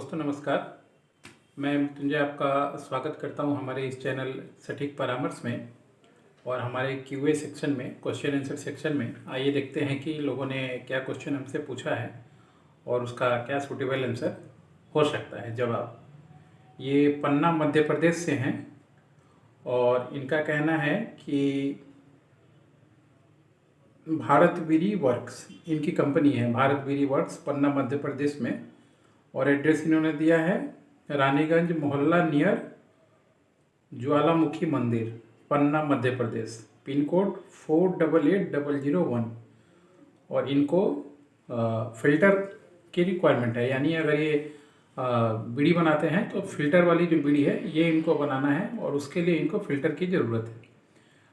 दोस्तों नमस्कार। मैं मृत्युंजय आपका स्वागत करता हूं हमारे इस चैनल सटीक परामर्श में। और हमारे क्यूए सेक्शन में, क्वेश्चन आंसर सेक्शन में, आइए देखते हैं कि लोगों ने क्या क्वेश्चन हमसे पूछा है और उसका क्या सूटेबल आंसर हो सकता है। जवाब ये पन्ना मध्य प्रदेश से हैं और इनका कहना है कि भारत वीरी वर्क्स इनकी कंपनी है, भारत वीरी वर्क्स पन्ना मध्य प्रदेश में। और एड्रेस इन्होंने दिया है रानीगंज मोहल्ला नियर ज्वालामुखी मंदिर, पन्ना मध्य प्रदेश, पिन कोड 488001। और इनको फ़िल्टर की रिक्वायरमेंट है, यानी अगर ये बीड़ी बनाते हैं तो फ़िल्टर वाली जो बीड़ी है ये इनको बनाना है और उसके लिए इनको फ़िल्टर की ज़रूरत है।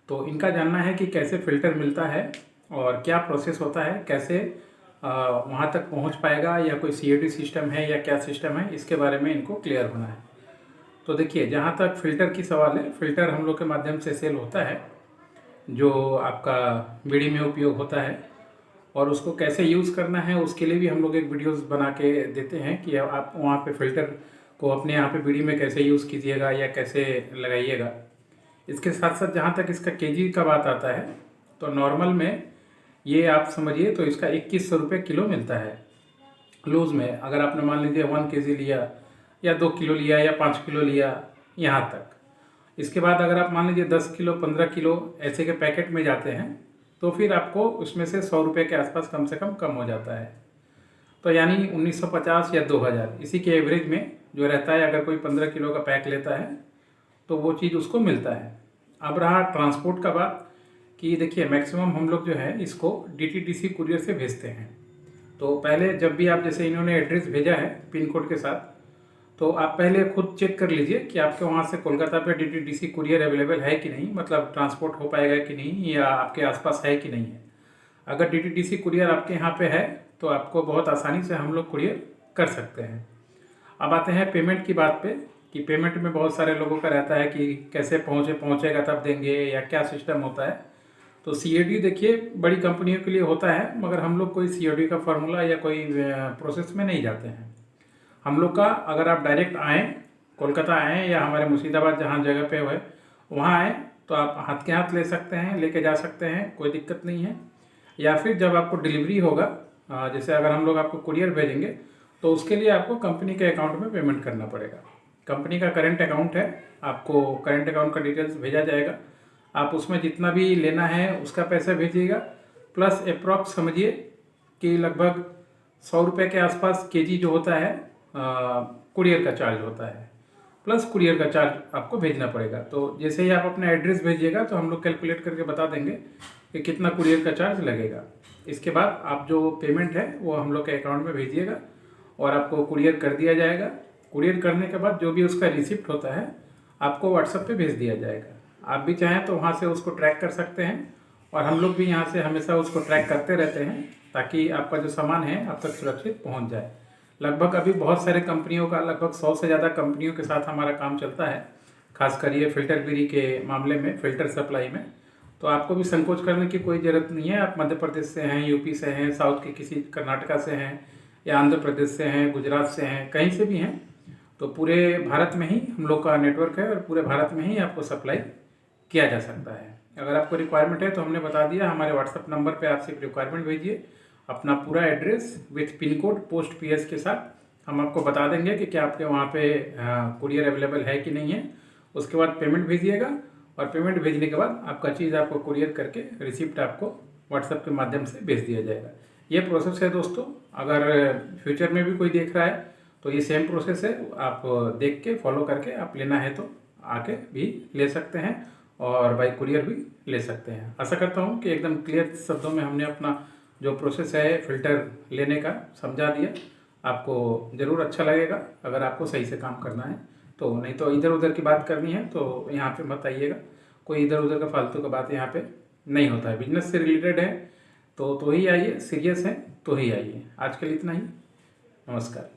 तो इनका जानना है कि कैसे फ़िल्टर मिलता है और क्या प्रोसेस होता है, कैसे वहाँ तक पहुँच पाएगा, या कोई सीएडी सिस्टम है या क्या सिस्टम है, इसके बारे में इनको क्लियर होना है। तो देखिए, जहाँ तक फ़िल्टर की सवाल है, फ़िल्टर हम लोग के माध्यम से सेल होता है जो आपका बीड़ी में उपयोग होता है। और उसको कैसे यूज़ करना है उसके लिए भी हम लोग एक वीडियोस बना के देते हैं कि आप वहाँ पे फ़िल्टर को अपने यहाँ पे बीड़ी में कैसे यूज़ कीजिएगा या कैसे लगाइएगा। इसके साथ साथ जहाँ तक इसका केजी का बात आता है, तो नॉर्मल में ये आप समझिए तो इसका 2100 रुपये किलो मिलता है लूज़ में। अगर आपने मान लीजिए 1 केजी लिया या 2 किलो लिया या 5 किलो लिया, यहाँ तक। इसके बाद अगर आप मान लीजिए 10 किलो 15 किलो ऐसे के पैकेट में जाते हैं तो फिर आपको उसमें से 100 रुपये के आसपास कम से कम हो जाता है। तो यानी 1950 या 2000 इसी के एवरेज में जो रहता है। अगर कोई 15 किलो का पैक लेता है तो वो चीज़ उसको मिलता है। अब रहा ट्रांसपोर्ट का बात, कि देखिए मैक्सिमम हम लोग जो है इसको डीटीडीसी कुरियर से भेजते हैं। तो पहले जब भी आप, जैसे इन्होंने एड्रेस भेजा है पिन कोड के साथ, तो आप पहले खुद चेक कर लीजिए कि आपके वहाँ से कोलकाता पे डीटीडीसी कुरियर अवेलेबल है कि नहीं, मतलब ट्रांसपोर्ट हो पाएगा कि नहीं, या आपके आसपास है कि नहीं है। अगर डीटीडीसी कुरियर आपके यहाँ पे है तो आपको बहुत आसानी से हम लोग कुरियर कर सकते हैं। अब आते हैं पेमेंट की बात पे, कि पेमेंट में बहुत सारे लोगों का रहता है कि कैसे पहुँचेगा तब देंगे या क्या सिस्टम होता है। तो सीओडी देखिए बड़ी कंपनियों के लिए होता है, मगर हम लोग कोई सीओडी का फार्मूला या कोई प्रोसेस में नहीं जाते हैं। हम लोग का, अगर आप डायरेक्ट आएँ, कोलकाता आएँ या हमारे मुर्शिदाबाद जहाँ जगह पे है वहाँ आएँ, तो आप हाथ के हाथ ले सकते हैं, लेके जा सकते हैं, कोई दिक्कत नहीं है। या फिर जब आपको डिलीवरी होगा, जैसे अगर हम लोग आपको कुरियर भेजेंगे तो उसके लिए आपको कंपनी के अकाउंट में पेमेंट करना पड़ेगा। कंपनी का करेंट अकाउंट है, आपको करेंट अकाउंट का डिटेल्स भेजा जाएगा। आप उसमें जितना भी लेना है उसका पैसा भेजिएगा, प्लस अप्रॉक्स समझिए कि लगभग 100 रुपये के आसपास केजी जो होता है कुरियर का चार्ज होता है, प्लस कुरियर का चार्ज आपको भेजना पड़ेगा। तो जैसे ही आप अपना एड्रेस भेजिएगा तो हम लोग कैलकुलेट करके बता देंगे कि कितना कुरियर का चार्ज लगेगा। इसके बाद आप जो पेमेंट है वो हम लोग के अकाउंट में भेजिएगा और आपको कुरियर कर दिया जाएगा। कुरियर करने के बाद जो भी उसका रिसिप्ट होता है आपको व्हाट्सएप पे भेज दिया जाएगा। आप भी चाहें तो वहाँ से उसको ट्रैक कर सकते हैं, और हम लोग भी यहाँ से हमेशा उसको ट्रैक करते रहते हैं ताकि आपका जो सामान है आप तक सुरक्षित पहुँच जाए। लगभग अभी बहुत सारे कंपनियों का, लगभग 100 से ज़्यादा कंपनियों के साथ हमारा काम चलता है, खासकर ये फ़िल्टर बीड़ी के मामले में, फ़िल्टर सप्लाई में। तो आपको भी संकोच करने की कोई ज़रूरत नहीं है। आप मध्य प्रदेश से हैं, यूपी से हैं, साउथ के किसी कर्नाटका से हैं, या आंध्र प्रदेश से हैं, गुजरात से हैं, कहीं से भी हैं, तो पूरे भारत में ही हम लोग का नेटवर्क है और पूरे भारत में ही आपको सप्लाई किया जा सकता है। अगर आपको रिक्वायरमेंट है तो हमने बता दिया, हमारे व्हाट्सएप नंबर पे आप सिर्फ रिक्वायरमेंट भेजिए, अपना पूरा address with pin code post PS के साथ। हम आपको बता देंगे कि क्या आपके वहाँ पे कुरियर अवेलेबल है कि नहीं है। उसके बाद पेमेंट भेजिएगा, और पेमेंट भेजने के बाद आपका चीज़ आपको कुरियर करके रिसिप्ट आपको व्हाट्सएप के माध्यम से भेज दिया जाएगा। ये प्रोसेस है दोस्तों। अगर फ्यूचर में भी कोई देख रहा है तो ये सेम प्रोसेस है, आप देख के फॉलो करके आप लेना है तो आके भी ले सकते हैं और बाई कुरियर भी ले सकते हैं। आशा करता हूँ कि एकदम क्लियर शब्दों में हमने अपना जो प्रोसेस है फ़िल्टर लेने का समझा दिया। आपको ज़रूर अच्छा लगेगा अगर आपको सही से काम करना है तो। नहीं तो इधर उधर की बात करनी है तो यहाँ पे मत आइएगा, कोई इधर उधर का फालतू का बात यहाँ पे नहीं होता है। बिजनेस से रिलेटेड है तो ही आइए, सीरियस है तो ही आइए। आज के लिए इतना ही, नमस्कार।